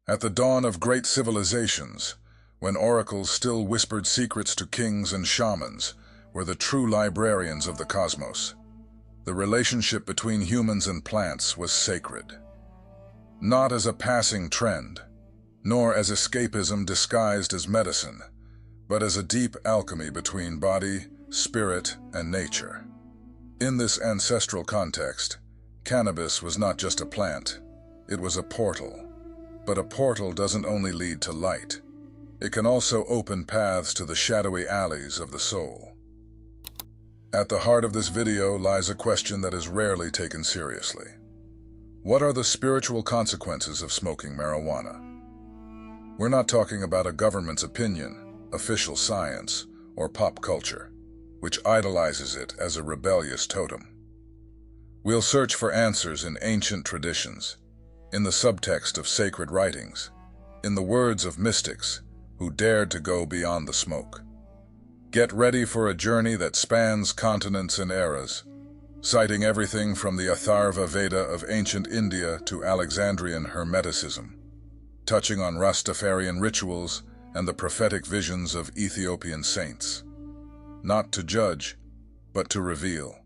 At the dawn of great civilizations, when oracles still whispered secrets to kings and shamans, were the true librarians of the cosmos. The relationship between humans and plants was sacred. Not as a passing trend, nor as escapism disguised as medicine, but as a deep alchemy between body, spirit, and nature. In this ancestral context, cannabis was not just a plant, it was a portal. But a portal doesn't only lead to light. It can also open paths to the shadowy alleys of the soul. At the heart of this video lies a question that is rarely taken seriously. What are the spiritual consequences of smoking marijuana? We're not talking about a government's opinion, official science, or pop culture, which idolizes it as a rebellious totem. We'll search for answers in ancient traditions, in the subtext of sacred writings, in the words of mystics who dared to go beyond the smoke. Get ready for a journey that spans continents and eras, citing everything from the Atharva Veda of ancient India to Alexandrian Hermeticism, touching on Rastafarian rituals and the prophetic visions of Ethiopian saints. Not to judge, but to reveal.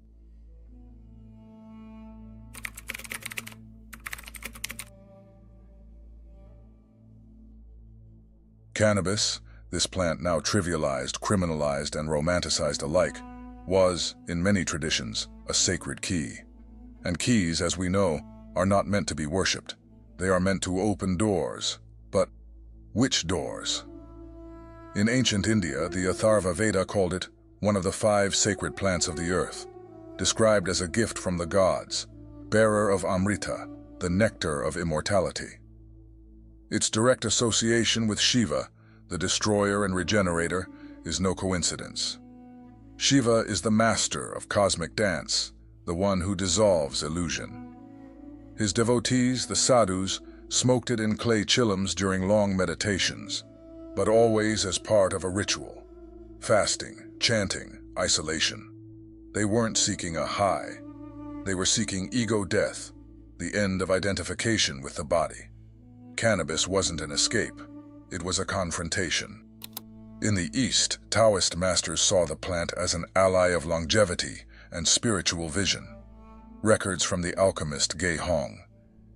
Cannabis, this plant now trivialized, criminalized, and romanticized alike, was, in many traditions, a sacred key. And keys, as we know, are not meant to be worshipped. They are meant to open doors. But which doors? In ancient India, the Atharva Veda called it one of the 5 sacred plants of the earth, described as a gift from the gods, bearer of Amrita, the nectar of immortality. Its direct association with Shiva, the destroyer and regenerator, is no coincidence. Shiva is the master of cosmic dance, the one who dissolves illusion. His devotees, the sadhus, smoked it in clay chillums during long meditations, but always as part of a ritual. Fasting, chanting, isolation. They weren't seeking a high. They were seeking ego death, the end of identification with the body. Cannabis wasn't an escape, it was a confrontation. In the East, Taoist masters saw the plant as an ally of longevity and spiritual vision. Records from the alchemist Ge Hong,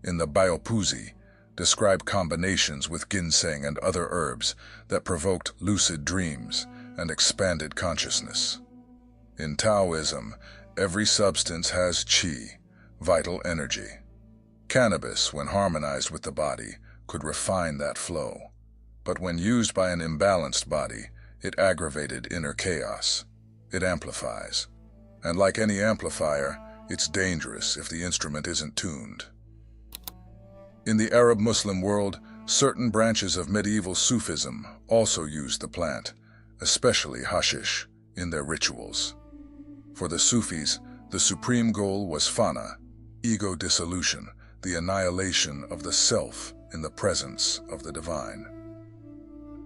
in the Biopuzi, describe combinations with ginseng and other herbs that provoked lucid dreams and expanded consciousness. In Taoism, every substance has qi, vital energy. Cannabis, when harmonized with the body, could refine that flow. But when used by an imbalanced body, it aggravated inner chaos. It amplifies. And like any amplifier, it's dangerous if the instrument isn't tuned. In the Arab-Muslim world, certain branches of medieval Sufism also used the plant, especially hashish, in their rituals. For the Sufis, the supreme goal was fana, ego dissolution, the annihilation of the self in the presence of the divine.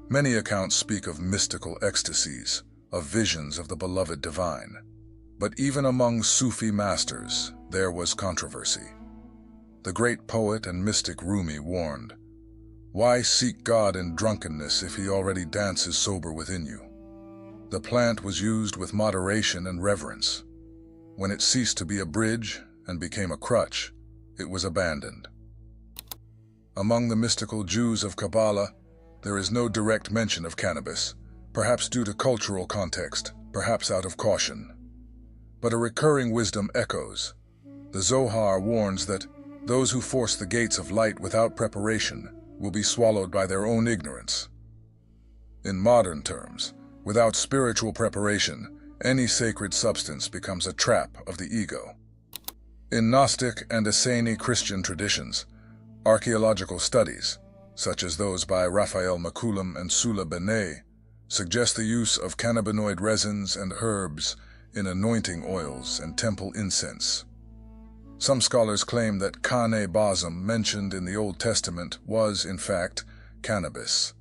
Many accounts speak of mystical ecstasies, of visions of the beloved divine. But even among Sufi masters, there was controversy. The great poet and mystic Rumi warned, "Why seek God in drunkenness if he already dances sober within you?" The plant was used with moderation and reverence. When it ceased to be a bridge and became a crutch, it was abandoned. Among the mystical Jews of Kabbalah, there is no direct mention of cannabis, perhaps due to cultural context, perhaps out of caution. But a recurring wisdom echoes. The Zohar warns that those who force the gates of light without preparation will be swallowed by their own ignorance. In modern terms, without spiritual preparation, any sacred substance becomes a trap of the ego. In Gnostic and Essene Christian traditions, archaeological studies, such as those by Raphael Maculam and Sula Benet, suggest the use of cannabinoid resins and herbs in anointing oils and temple incense. Some scholars claim that Kane Basm mentioned in the Old Testament was, in fact, cannabis.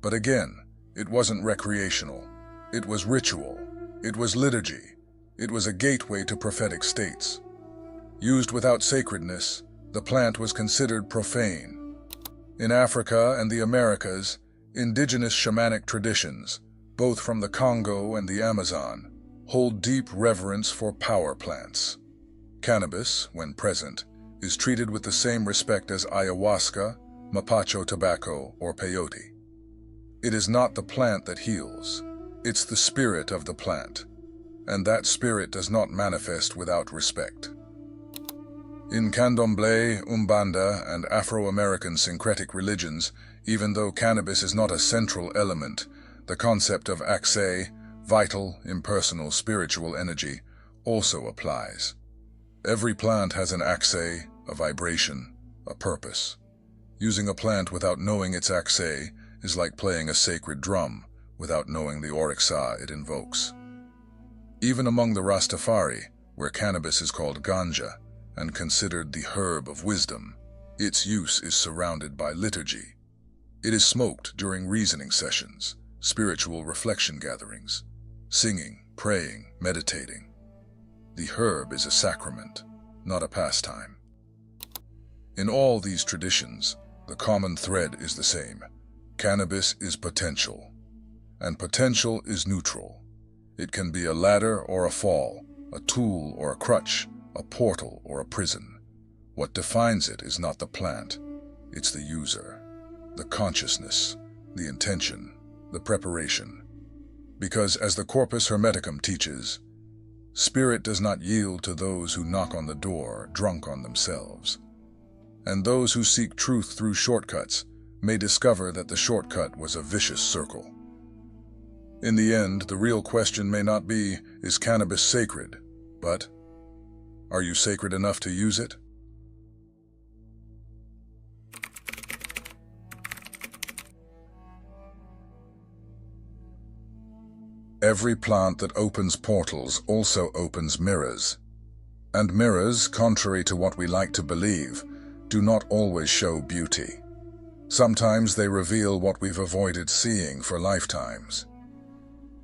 But again, it wasn't recreational. It was ritual. It was liturgy. It was a gateway to prophetic states. Used without sacredness, the plant was considered profane. In Africa and the Americas, indigenous shamanic traditions, both from the Congo and the Amazon, hold deep reverence for power plants. Cannabis, when present, is treated with the same respect as ayahuasca, mapacho tobacco, or peyote. It is not the plant that heals, it's the spirit of the plant, and that spirit does not manifest without respect. In Candomblé, Umbanda, and Afro-American syncretic religions, even though cannabis is not a central element, the concept of accès, vital, impersonal, spiritual energy, also applies. Every plant has an accès, a vibration, a purpose. Using a plant without knowing its accès is like playing a sacred drum without knowing the orixa it invokes. Even among the Rastafari, where cannabis is called ganja and considered the herb of wisdom, its use is surrounded by liturgy. It is smoked during reasoning sessions, spiritual reflection gatherings, singing, praying, meditating. The herb is a sacrament, not a pastime. In all these traditions, the common thread is the same. Cannabis is potential, and potential is neutral. It can be a ladder or a fall, a tool or a crutch, a portal or a prison. What defines it is not the plant, it's the user, the consciousness, the intention, the preparation. Because as the Corpus Hermeticum teaches, spirit does not yield to those who knock on the door, drunk on themselves. And those who seek truth through shortcuts may discover that the shortcut was a vicious circle. In the end, the real question may not be, is cannabis sacred, but, are you sacred enough to use it? Every plant that opens portals also opens mirrors. And mirrors, contrary to what we like to believe, do not always show beauty. Sometimes they reveal what we've avoided seeing for lifetimes.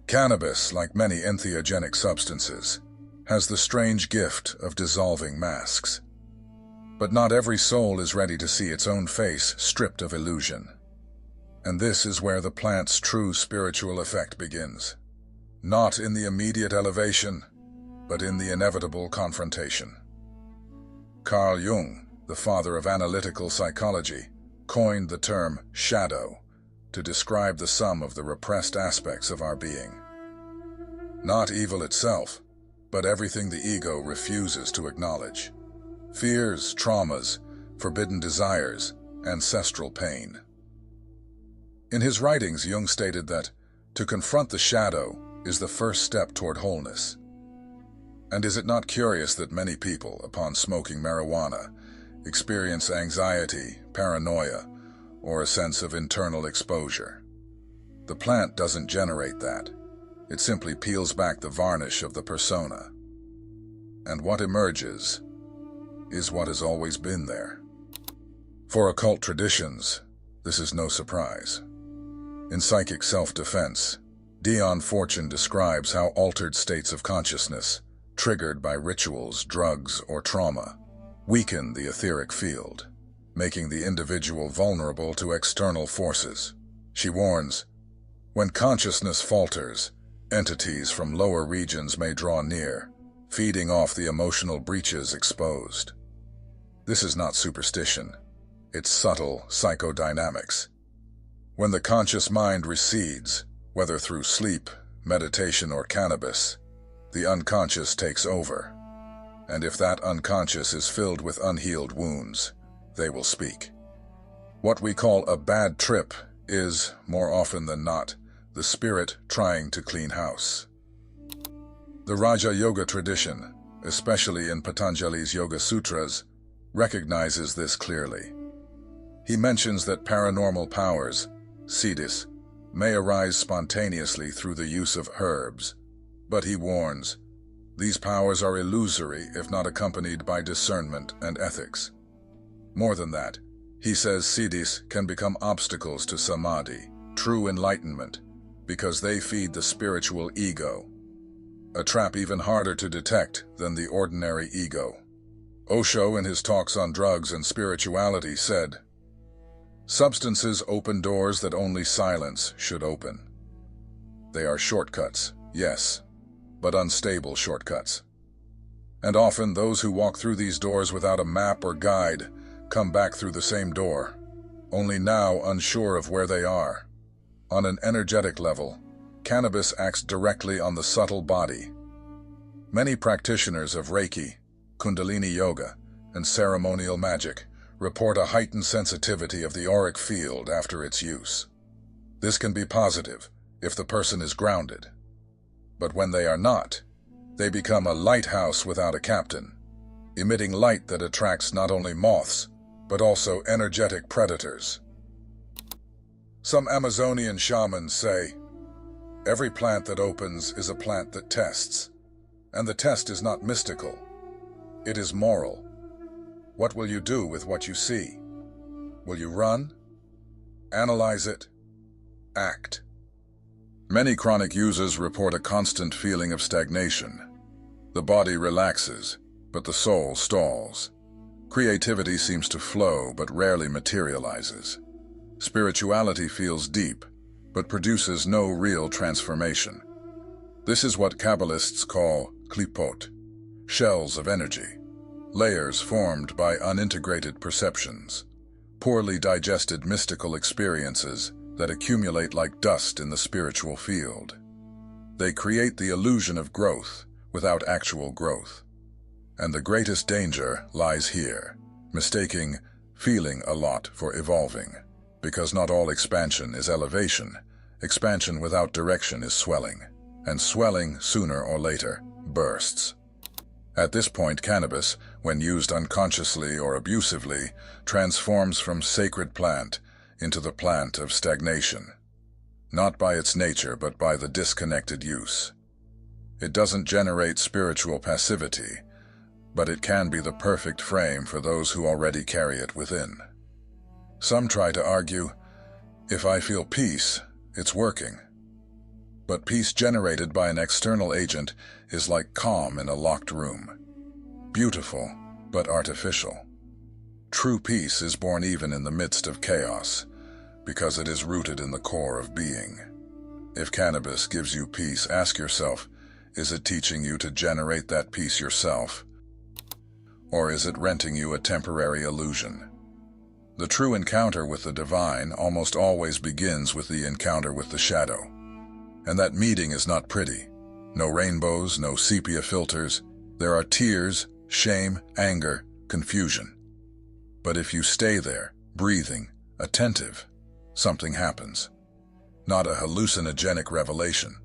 Cannabis, like many entheogenic substances, has the strange gift of dissolving masks. But not every soul is ready to see its own face stripped of illusion. And this is where the plant's true spiritual effect begins. Not in the immediate elevation, but in the inevitable confrontation. Carl Jung, the father of analytical psychology, coined the term shadow to describe the sum of the repressed aspects of our being. Not evil itself, but everything the ego refuses to acknowledge. Fears, traumas, forbidden desires, ancestral pain. In his writings, Jung stated that to confront the shadow is the first step toward wholeness. And is it not curious that many people, upon smoking marijuana, experience anxiety, paranoia, or a sense of internal exposure? The plant doesn't generate that. It simply peels back the varnish of the persona. And what emerges is what has always been there. For occult traditions, this is no surprise. In psychic self-defense, Dion Fortune describes how altered states of consciousness, triggered by rituals, drugs, or trauma, weaken the etheric field, making the individual vulnerable to external forces. She warns, when consciousness falters, entities from lower regions may draw near, feeding off the emotional breaches exposed. This is not superstition. It's subtle psychodynamics. When the conscious mind recedes, whether through sleep, meditation, or cannabis, the unconscious takes over. And if that unconscious is filled with unhealed wounds, they will speak. What we call a bad trip is, more often than not, the spirit trying to clean house. The Raja Yoga tradition, especially in Patanjali's Yoga Sutras, recognizes this clearly. He mentions that paranormal powers, siddhis, may arise spontaneously through the use of herbs, but he warns, these powers are illusory if not accompanied by discernment and ethics. More than that, he says siddhis can become obstacles to samadhi, true enlightenment, because they feed the spiritual ego, a trap even harder to detect than the ordinary ego. Osho, in his talks on drugs and spirituality, said, Substances open doors that only silence should open. They are shortcuts, yes, but unstable shortcuts. And often those who walk through these doors without a map or guide come back through the same door, only now unsure of where they are. On an energetic level, cannabis acts directly on the subtle body. Many practitioners of Reiki, Kundalini Yoga, and ceremonial magic report a heightened sensitivity of the auric field after its use. This can be positive if the person is grounded. But when they are not, they become a lighthouse without a captain, emitting light that attracts not only moths, but also energetic predators. Some Amazonian shamans say, "Every plant that opens is a plant that tests, and the test is not mystical. It is moral. What will you do with what you see? Will you run? Analyze it? Act?" Many chronic users report a constant feeling of stagnation. The body relaxes, but the soul stalls. Creativity seems to flow, but rarely materializes. Spirituality feels deep, but produces no real transformation. This is what Kabbalists call klipot, shells of energy, layers formed by unintegrated perceptions, poorly digested mystical experiences that accumulate like dust in the spiritual field. They create the illusion of growth without actual growth. And the greatest danger lies here, mistaking feeling a lot for evolving, because not all expansion is elevation. Expansion without direction is swelling, and swelling, sooner or later, bursts. At this point, cannabis, when used unconsciously or abusively, transforms from sacred plant into the plant of stagnation, not by its nature but by the disconnected use. It doesn't generate spiritual passivity, but it can be the perfect frame for those who already carry it within. Some try to argue, if I feel peace, it's working. But peace generated by an external agent is like calm in a locked room. Beautiful, but artificial. True peace is born even in the midst of chaos, because it is rooted in the core of being. If cannabis gives you peace, ask yourself, is it teaching you to generate that peace yourself? Or is it renting you a temporary illusion? The true encounter with the divine almost always begins with the encounter with the shadow. And that meeting is not pretty. No rainbows, no sepia filters. There are tears, shame, anger, confusion. But if you stay there, breathing, attentive, something happens. Not a hallucinogenic revelation,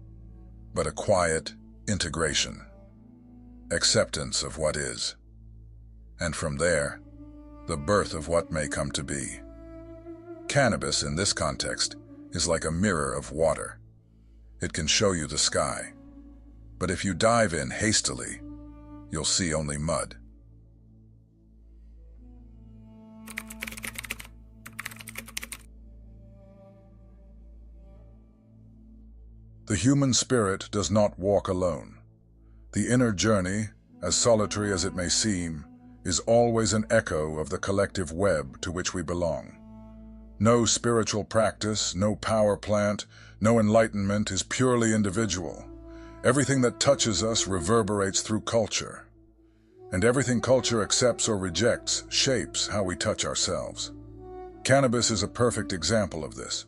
but a quiet integration. Acceptance of what is. And from there, the birth of what may come to be. Cannabis, in this context, is like a mirror of water. It can show you the sky, but if you dive in hastily, you'll see only mud. The human spirit does not walk alone. The inner journey, as solitary as it may seem, is always an echo of the collective web to which we belong. No spiritual practice, no power plant, no enlightenment is purely individual. Everything that touches us reverberates through culture. And everything culture accepts or rejects shapes how we touch ourselves. Cannabis is a perfect example of this.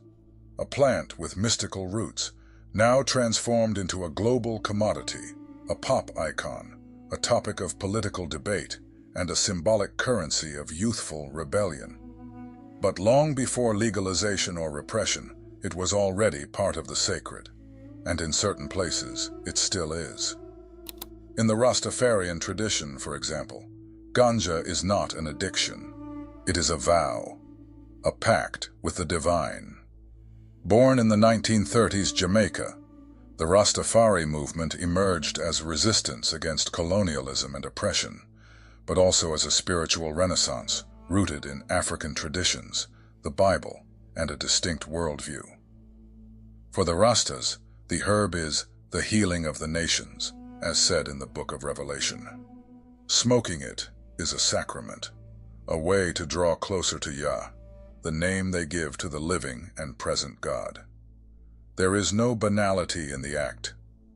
A plant with mystical roots, now transformed into a global commodity, a pop icon, a topic of political debate, and a symbolic currency of youthful rebellion. But long before legalization or repression, it was already part of the sacred, and in certain places, it still is. In the Rastafarian tradition, for example, ganja is not an addiction. It is a vow, a pact with the divine. Born in the 1930s Jamaica, the Rastafari movement emerged as resistance against colonialism and oppression, but also as a spiritual renaissance rooted in African traditions, the Bible, and a distinct worldview. For the Rastas, the herb is the healing of the nations, as said in the Book of Revelation. Smoking it is a sacrament, a way to draw closer to Yah, the name they give to the living and present God. There is no banality in the act,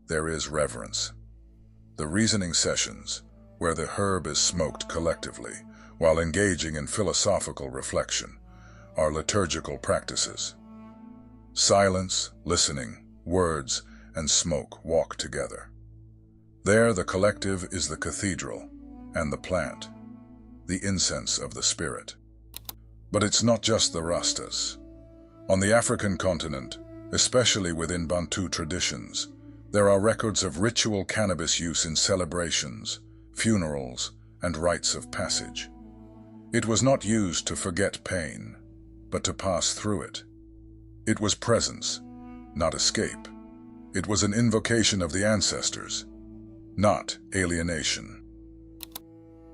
there is reverence. The reasoning sessions, where the herb is smoked collectively while engaging in philosophical reflection, are liturgical practices. Silence, listening, words, and smoke walk together. There the collective is the cathedral, and the plant, the incense of the spirit. But it's not just the Rastas. On the African continent, especially within Bantu traditions, there are records of ritual cannabis use in celebrations, funerals, and rites of passage. It was not used to forget pain, but to pass through it. It was presence, not escape. It was an invocation of the ancestors, not alienation.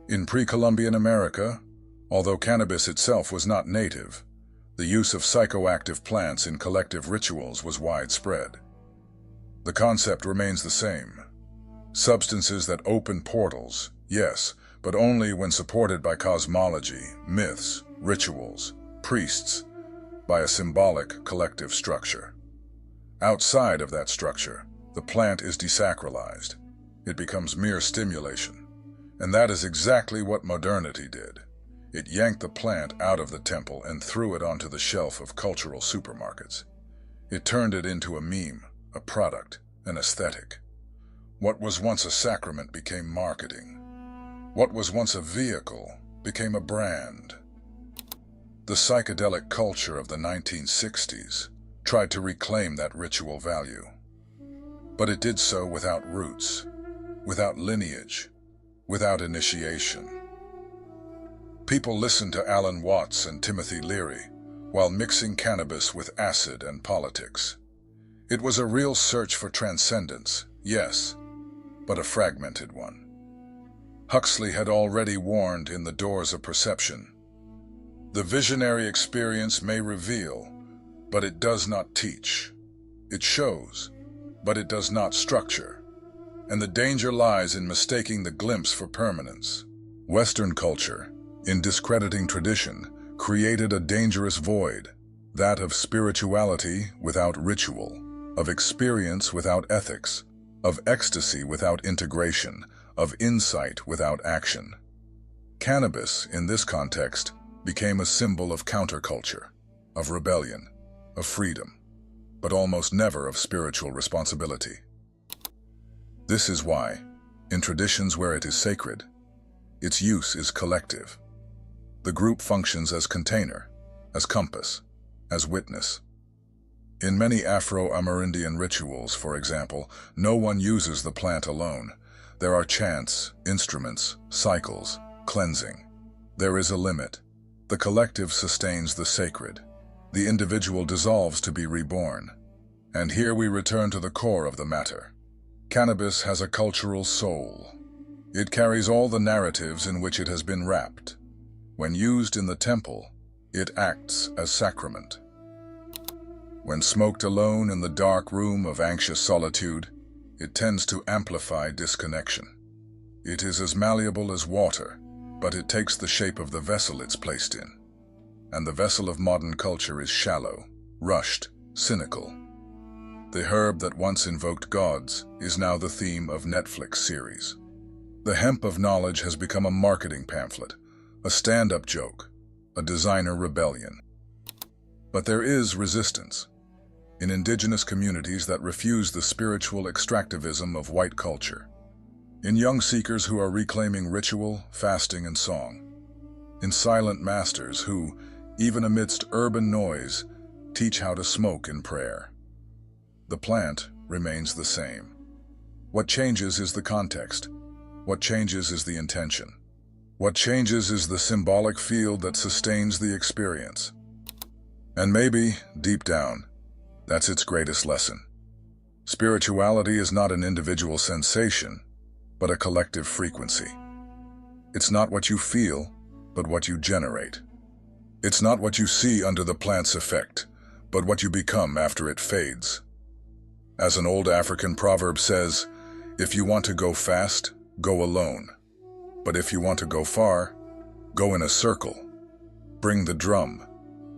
In pre-Columbian America, although cannabis itself was not native, the use of psychoactive plants in collective rituals was widespread. The concept remains the same. Substances that open portals, yes, but only when supported by cosmology, myths, rituals, priests, by a symbolic collective structure. Outside of that structure, the plant is desacralized. It becomes mere stimulation. And that is exactly what modernity did. It yanked the plant out of the temple and threw it onto the shelf of cultural supermarkets. It turned it into a meme, a product, an aesthetic. What was once a sacrament became marketing. What was once a vehicle became a brand. The psychedelic culture of the 1960s tried to reclaim that ritual value. But it did so without roots, without lineage, without initiation. People listened to Alan Watts and Timothy Leary while mixing cannabis with acid and politics. It was a real search for transcendence, yes, but a fragmented one. Huxley had already warned in The Doors of Perception, "The visionary experience may reveal, but it does not teach. It shows, but it does not structure. And the danger lies in mistaking the glimpse for permanence." Western culture, in discrediting tradition, created a dangerous void, that of spirituality without ritual, of experience without ethics, of ecstasy without integration, of insight without action. Cannabis, in this context, became a symbol of counterculture, of rebellion, of freedom, but almost never of spiritual responsibility. This is why, in traditions where it is sacred, its use is collective. The group functions as container, as compass, as witness. In many Afro-Amerindian rituals, for example, no one uses the plant alone. There are chants, instruments, cycles, cleansing. There is a limit. The collective sustains the sacred. The individual dissolves to be reborn. And here we return to the core of the matter. Cannabis has a cultural soul. It carries all the narratives in which it has been wrapped. When used in the temple, it acts as sacrament. When smoked alone in the dark room of anxious solitude, it tends to amplify disconnection. It is as malleable as water, but it takes the shape of the vessel it's placed in. And the vessel of modern culture is shallow, rushed, cynical. The herb that once invoked gods is now the theme of Netflix series. The hemp of knowledge has become a marketing pamphlet, a stand-up joke, a designer rebellion. But there is resistance. In indigenous communities that refuse the spiritual extractivism of white culture. In young seekers who are reclaiming ritual, fasting, and song. In silent masters who, even amidst urban noise, teach how to smoke in prayer. The plant remains the same. What changes is the context. What changes is the intention. What changes is the symbolic field that sustains the experience. And maybe, deep down, that's its greatest lesson. Spirituality is not an individual sensation, but a collective frequency. It's not what you feel, but what you generate. It's not what you see under the plant's effect, but what you become after it fades. As an old African proverb says, if you want to go fast, go alone. But if you want to go far, go in a circle. Bring the drum.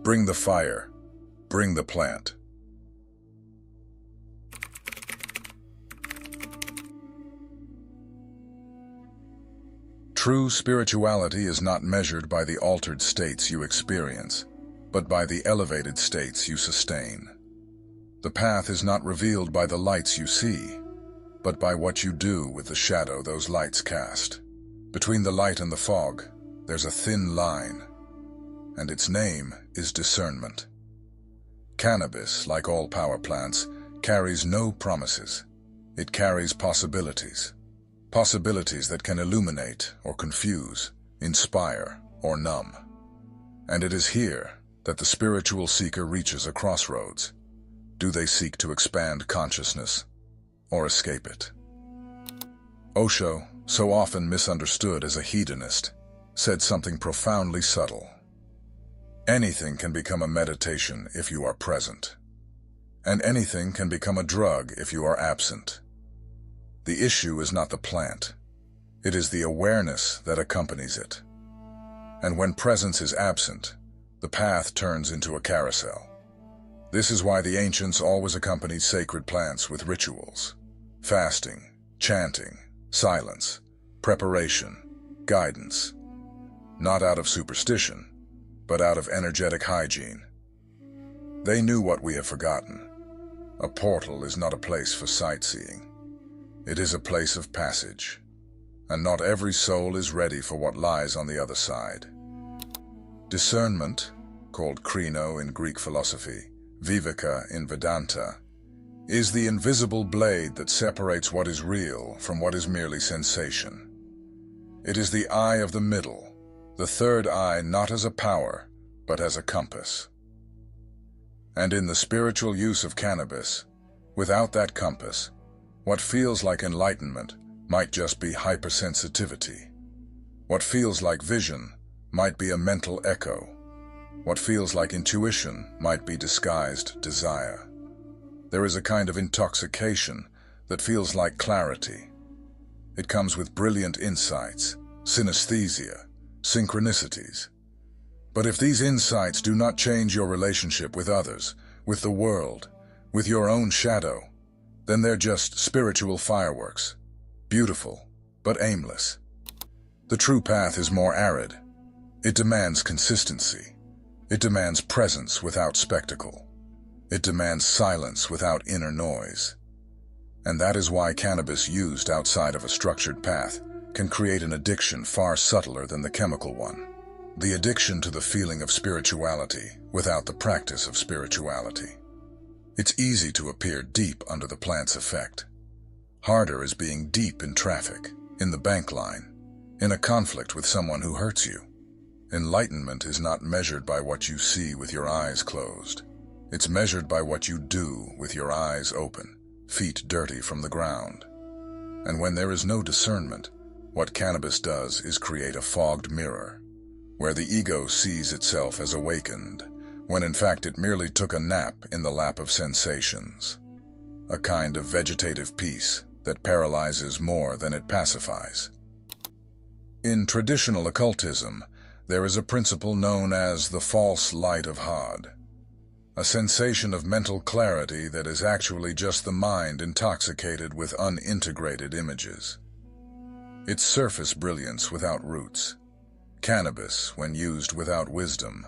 Bring the fire. Bring the plant. True spirituality is not measured by the altered states you experience, but by the elevated states you sustain. The path is not revealed by the lights you see, but by what you do with the shadow those lights cast. Between the light and the fog, there's a thin line, and its name is discernment. Cannabis, like all power plants, carries no promises. It carries possibilities. Possibilities that can illuminate or confuse, inspire or numb. And it is here that the spiritual seeker reaches a crossroads. Do they seek to expand consciousness or escape it? Osho, so often misunderstood as a hedonist, said something profoundly subtle. Anything can become a meditation if you are present, and anything can become a drug if you are absent. The issue is not the plant. It is the awareness that accompanies it. And when presence is absent, the path turns into a carousel. This is why the ancients always accompanied sacred plants with rituals. Fasting, chanting, silence, preparation, guidance. Not out of superstition, but out of energetic hygiene. They knew what we have forgotten. A portal is not a place for sightseeing. It is a place of passage, and not every soul is ready for what lies on the other side. Discernment, called krino in Greek philosophy, viveka in Vedanta, is the invisible blade that separates what is real from what is merely sensation. It is the eye of the middle, the third eye not as a power, but as a compass. And in the spiritual use of cannabis, without that compass, what feels like enlightenment might just be hypersensitivity. What feels like vision might be a mental echo. What feels like intuition might be disguised desire. There is a kind of intoxication that feels like clarity. It comes with brilliant insights, synesthesia, synchronicities. But if these insights do not change your relationship with others, with the world, with your own shadow, then they're just spiritual fireworks, beautiful but aimless. The true path is more arid. It demands consistency. It demands presence without spectacle. It demands silence without inner noise. And that is why cannabis used outside of a structured path can create an addiction far subtler than the chemical one. The addiction to the feeling of spirituality without the practice of spirituality. It's easy to appear deep under the plant's effect. Harder is being deep in traffic, in the bank line, in a conflict with someone who hurts you. Enlightenment is not measured by what you see with your eyes closed. It's measured by what you do with your eyes open, feet dirty from the ground. And when there is no discernment, what cannabis does is create a fogged mirror, where the ego sees itself as awakened, when in fact it merely took a nap in the lap of sensations. A kind of vegetative peace that paralyzes more than it pacifies. In traditional occultism, there is a principle known as the false light of Hod, a sensation of mental clarity that is actually just the mind intoxicated with unintegrated images. It's surface brilliance without roots. Cannabis, when used without wisdom,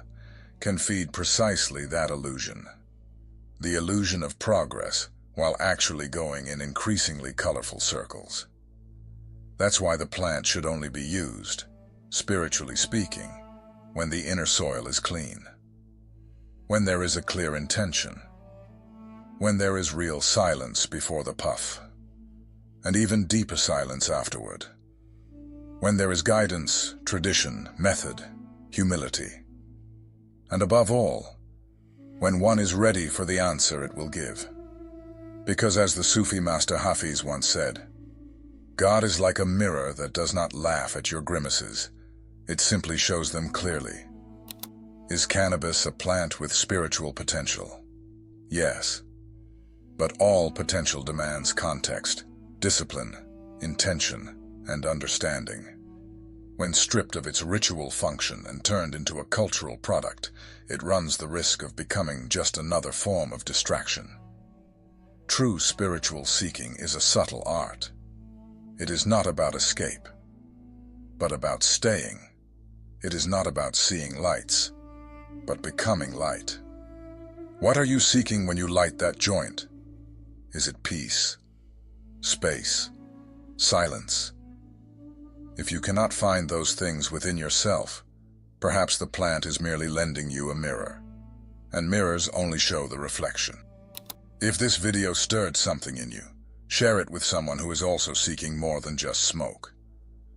can feed precisely that illusion. The illusion of progress, while actually going in increasingly colorful circles. That's why the plant should only be used, spiritually speaking, when the inner soil is clean. When there is a clear intention. When there is real silence before the puff. And even deeper silence afterward. When there is guidance, tradition, method, humility. And above all, when one is ready for the answer it will give. Because as the Sufi master Hafiz once said, God is like a mirror that does not laugh at your grimaces. It simply shows them clearly. Is cannabis a plant with spiritual potential? Yes. But all potential demands context, discipline, intention, and understanding. When stripped of its ritual function and turned into a cultural product, it runs the risk of becoming just another form of distraction. True spiritual seeking is a subtle art. It is not about escape, but about staying. It is not about seeing lights, but becoming light. What are you seeking when you light that joint? Is it peace, space, silence? If you cannot find those things within yourself, perhaps the plant is merely lending you a mirror, and mirrors only show the reflection. If this video stirred something in you, share it with someone who is also seeking more than just smoke.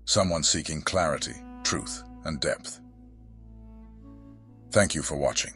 Someone seeking clarity, truth, and depth. Thank you for watching.